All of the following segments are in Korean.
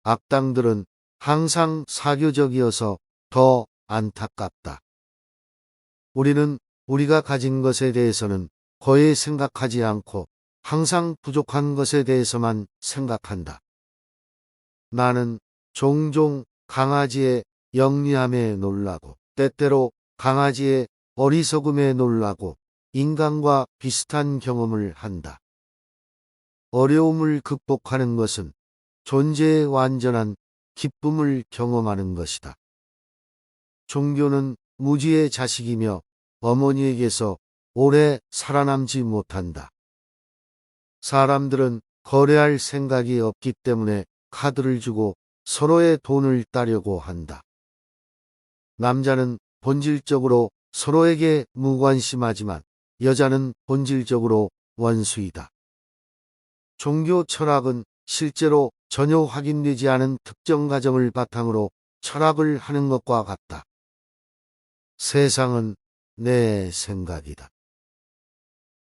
악당들은 항상 사교적이어서 더 안타깝다. 우리는 우리가 가진 것에 대해서는 거의 생각하지 않고 항상 부족한 것에 대해서만 생각한다. 나는 종종 강아지의 영리함에 놀라고 때때로 강아지의 어리석음에 놀라고 인간과 비슷한 경험을 한다. 어려움을 극복하는 것은 존재의 완전한 기쁨을 경험하는 것이다. 종교는 무지의 자식이며 어머니에게서 오래 살아남지 못한다. 사람들은 거래할 생각이 없기 때문에 카드를 주고 서로의 돈을 따려고 한다. 남자는 본질적으로 서로에게 무관심하지만 여자는 본질적으로 원수이다. 종교 철학은 실제로 전혀 확인되지 않은 특정 가정을 바탕으로 철학을 하는 것과 같다. 세상은 내 생각이다.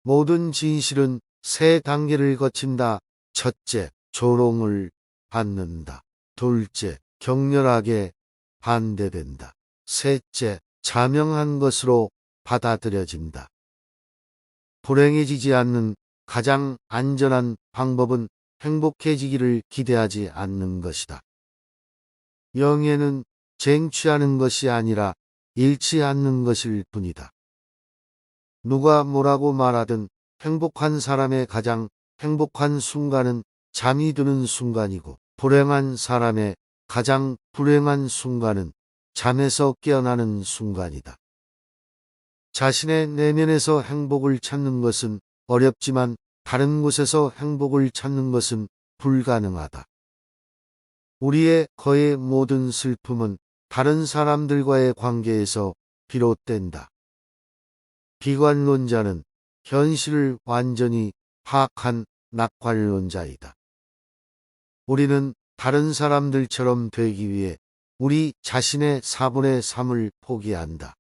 모든 진실은 세 단계를 거친다. 첫째, 조롱을 받는다. 둘째, 격렬하게 반대된다. 셋째, 자명한 것으로 받아들여진다. 불행해지지 않는 가장 안전한 방법은 행복해지기를 기대하지 않는 것이다. 영예는 쟁취하는 것이 아니라 잃지 않는 것일 뿐이다. 누가 뭐라고 말하든 행복한 사람의 가장 행복한 순간은 잠이 드는 순간이고 불행한 사람의 가장 불행한 순간은 잠에서 깨어나는 순간이다. 자신의 내면에서 행복을 찾는 것은 어렵지만 다른 곳에서 행복을 찾는 것은 불가능하다. 우리의 거의 모든 슬픔은 다른 사람들과의 관계에서 비롯된다. 비관론자는 현실을 완전히 파악한 낙관론자이다. 우리는 다른 사람들처럼 되기 위해 우리 자신의 4분의 3을 포기한다.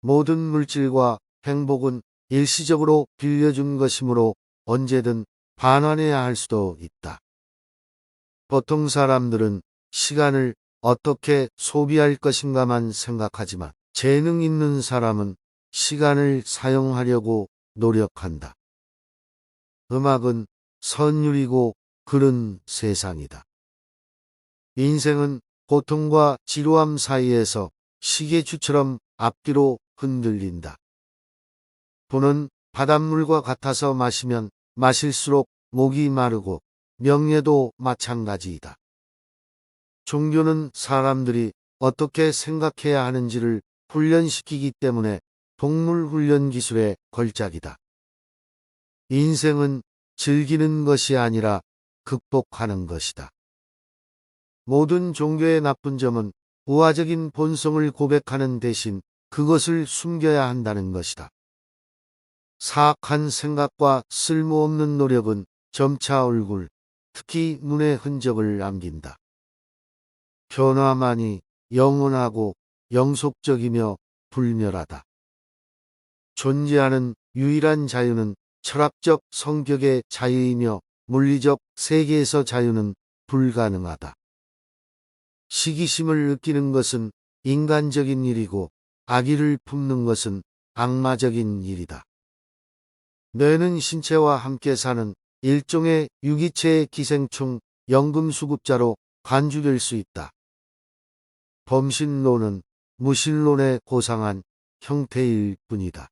모든 물질과 행복은 일시적으로 빌려준 것이므로 언제든 반환해야 할 수도 있다. 보통 사람들은 시간을 어떻게 소비할 것인가만 생각하지만 재능 있는 사람은 시간을 사용하려고 노력한다. 음악은 선율이고 글은 세상이다. 인생은 고통과 지루함 사이에서 시계추처럼 앞뒤로 흔들린다. 부는 바닷물과 같아서 마시면 마실수록 목이 마르고 명예도 마찬가지이다. 종교는 사람들이 어떻게 생각해야 하는지를 훈련시키기 때문에 동물 훈련 기술의 걸작이다. 인생은 즐기는 것이 아니라 극복하는 것이다. 모든 종교의 나쁜 점은 우화적인 본성을 고백하는 대신 그것을 숨겨야 한다는 것이다. 사악한 생각과 쓸모없는 노력은 점차 얼굴, 특히 눈의 흔적을 남긴다. 변화만이 영원하고 영속적이며 불멸하다. 존재하는 유일한 자유는 철학적 성격의 자유이며 물리적 세계에서 자유는 불가능하다. 시기심을 느끼는 것은 인간적인 일이고 악의를 품는 것은 악마적인 일이다. 뇌는 신체와 함께 사는 일종의 유기체의 기생충 연금수급자로 간주될 수 있다. 범신론은 무신론의 고상한 형태일 뿐이다.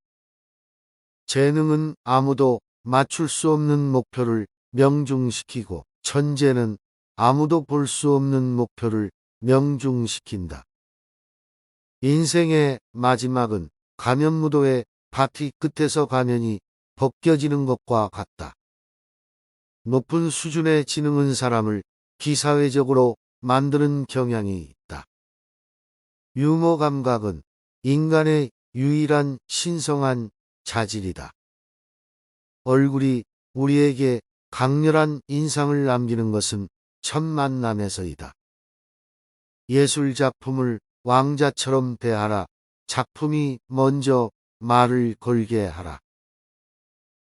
재능은 아무도 맞출 수 없는 목표를 명중시키고 천재는 아무도 볼 수 없는 목표를 명중시킨다. 인생의 마지막은 가면무도의 파티 끝에서 가면이 벗겨지는 것과 같다. 높은 수준의 지능은 사람을 비사회적으로 만드는 경향이 있다. 유머 감각은 인간의 유일한 신성한 자질이다. 얼굴이 우리에게 강렬한 인상을 남기는 것은 첫 만남에서이다. 예술 작품을 왕자처럼 대하라. 작품이 먼저 말을 걸게 하라.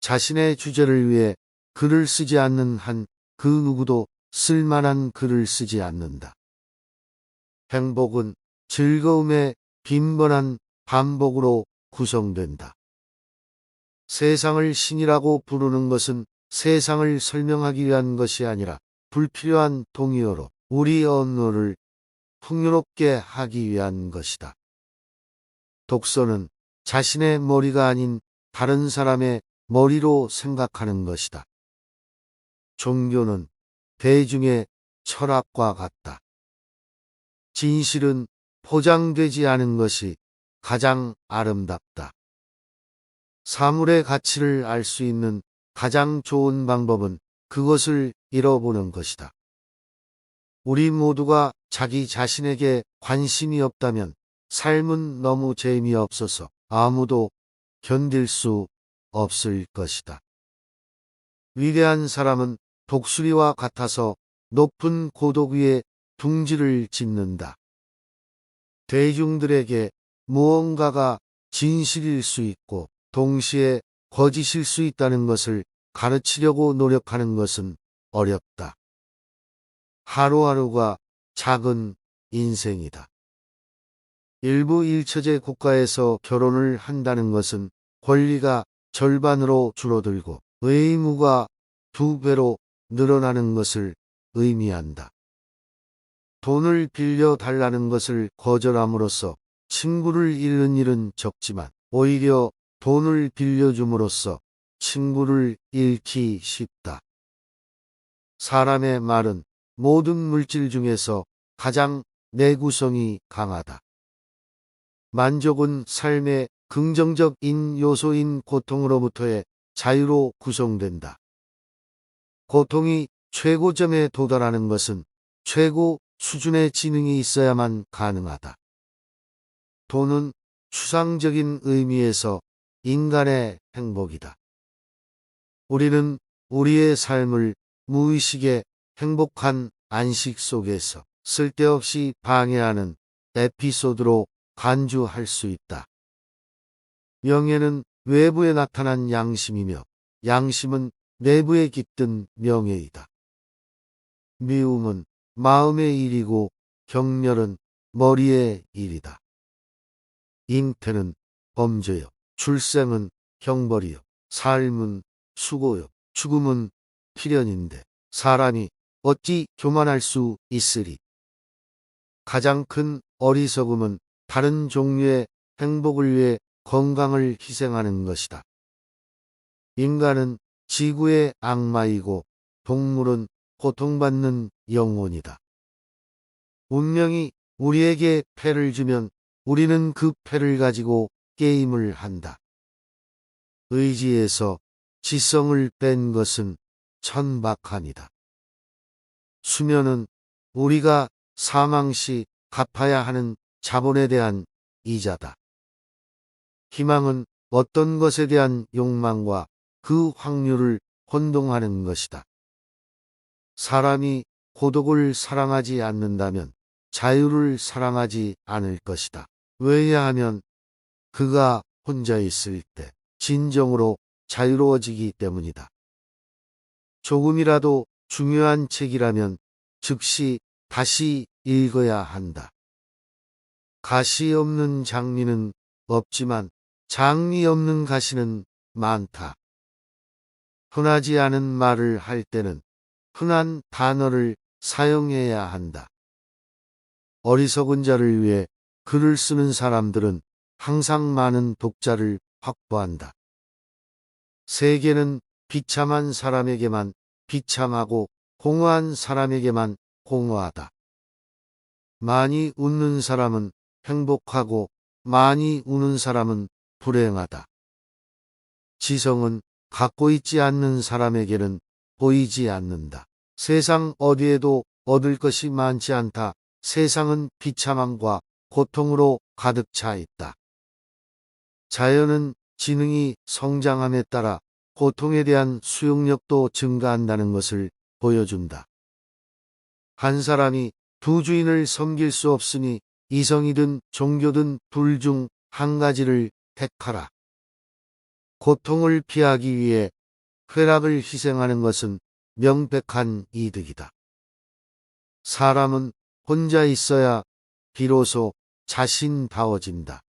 자신의 주제를 위해 글을 쓰지 않는 한 그 누구도 쓸만한 글을 쓰지 않는다. 행복은 즐거움의 빈번한 반복으로 구성된다. 세상을 신이라고 부르는 것은 세상을 설명하기 위한 것이 아니라 불필요한 동의어로 우리 언어를 풍요롭게 하기 위한 것이다. 독서는 자신의 머리가 아닌 다른 사람의 머리로 생각하는 것이다. 종교는 대중의 철학과 같다. 진실은 포장되지 않은 것이 가장 아름답다. 사물의 가치를 알 수 있는 가장 좋은 방법은 그것을 잃어보는 것이다. 우리 모두가 자기 자신에게 관심이 없다면 삶은 너무 재미없어서 아무도 견딜 수 없을 것이다. 위대한 사람은 독수리와 같아서 높은 고독 위에 둥지를 짓는다. 대중들에게 무언가가 진실일 수 있고 동시에 거짓일 수 있다는 것을 가르치려고 노력하는 것은 어렵다. 하루하루가 작은 인생이다. 일부 일처제 국가에서 결혼을 한다는 것은 권리가 절반으로 줄어들고 의무가 2배로 늘어나는 것을 의미한다. 돈을 빌려 달라는 것을 거절함으로써 친구를 잃는 일은 적지만 오히려 돈을 빌려줌으로써 친구를 잃기 쉽다. 사람의 말은 모든 물질 중에서 가장 내구성이 강하다. 만족은 삶의 긍정적인 요소인 고통으로부터의 자유로 구성된다. 고통이 최고점에 도달하는 것은 최고 수준의 지능이 있어야만 가능하다. 돈은 추상적인 의미에서 인간의 행복이다. 우리는 우리의 삶을 무의식의 행복한 안식 속에서 쓸데없이 방해하는 에피소드로 간주할 수 있다. 명예는 외부에 나타난 양심이며 양심은 내부에 깃든 명예이다. 미움은 마음의 일이고 경멸은 머리의 일이다. 잉태는 범죄요, 출생은 형벌이요, 삶은 수고요, 죽음은 필연인데 사람이 어찌 교만할 수 있으리. 가장 큰 어리석음은 다른 종류의 행복을 위해 건강을 희생하는 것이다. 인간은 지구의 악마이고 동물은 고통받는 영혼이다. 운명이 우리에게 패를 주면 우리는 그 패를 가지고 게임을 한다. 의지에서 지성을 뺀 것은 천박함이다. 수면은 우리가 사망 시 갚아야 하는 자본에 대한 이자다. 희망은 어떤 것에 대한 욕망과 그 확률을 혼동하는 것이다. 사람이 고독을 사랑하지 않는다면 자유를 사랑하지 않을 것이다. 왜냐하면 그가 혼자 있을 때 진정으로 자유로워지기 때문이다. 조금이라도 중요한 책이라면 즉시 다시 읽어야 한다. 가시 없는 장미는 없지만 장미 없는 가시는 많다. 흔하지 않은 말을 할 때는 흔한 단어를 사용해야 한다. 어리석은 자를 위해 글을 쓰는 사람들은 항상 많은 독자를 확보한다. 세계는 비참한 사람에게만 비참하고 공허한 사람에게만 공허하다. 많이 웃는 사람은 행복하고 많이 우는 사람은 불행하다. 지성은 갖고 있지 않는 사람에게는 보이지 않는다. 세상 어디에도 얻을 것이 많지 않다. 세상은 비참함과 고통으로 가득 차 있다. 자연은 지능이 성장함에 따라 고통에 대한 수용력도 증가한다는 것을 보여준다. 한 사람이 두 주인을 섬길 수 없으니 이성이든 종교든 둘 중 한 가지를 택하라. 고통을 피하기 위해 쾌락을 희생하는 것은 명백한 이득이다. 사람은 혼자 있어야 비로소 자신다워진다.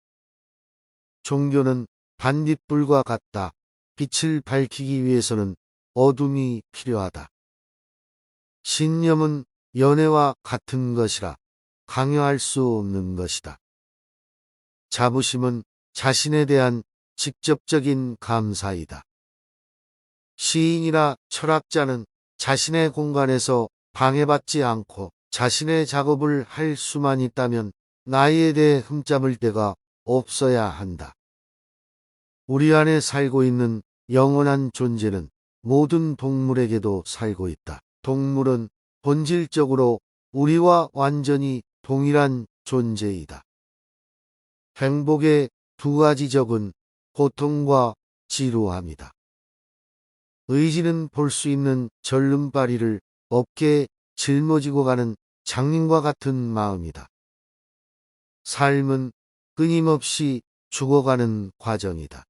종교는 반딧불과 같다. 빛을 밝히기 위해서는 어둠이 필요하다. 신념은 연애와 같은 것이라 강요할 수 없는 것이다. 자부심은 자신에 대한 직접적인 감사이다. 시인이나 철학자는 자신의 공간에서 방해받지 않고 자신의 작업을 할 수만 있다면 나이에 대해 흠잡을 데가 없어야 한다. 우리 안에 살고 있는 영원한 존재는 모든 동물에게도 살고 있다. 동물은 본질적으로 우리와 완전히 동일한 존재이다. 행복의 두 가지 적은 고통과 지루함이다. 의지는 볼 수 있는 절름발이를 어깨에 짊어지고 가는 장님과 같은 마음이다. 삶은 끊임없이 죽어가는 과정이다.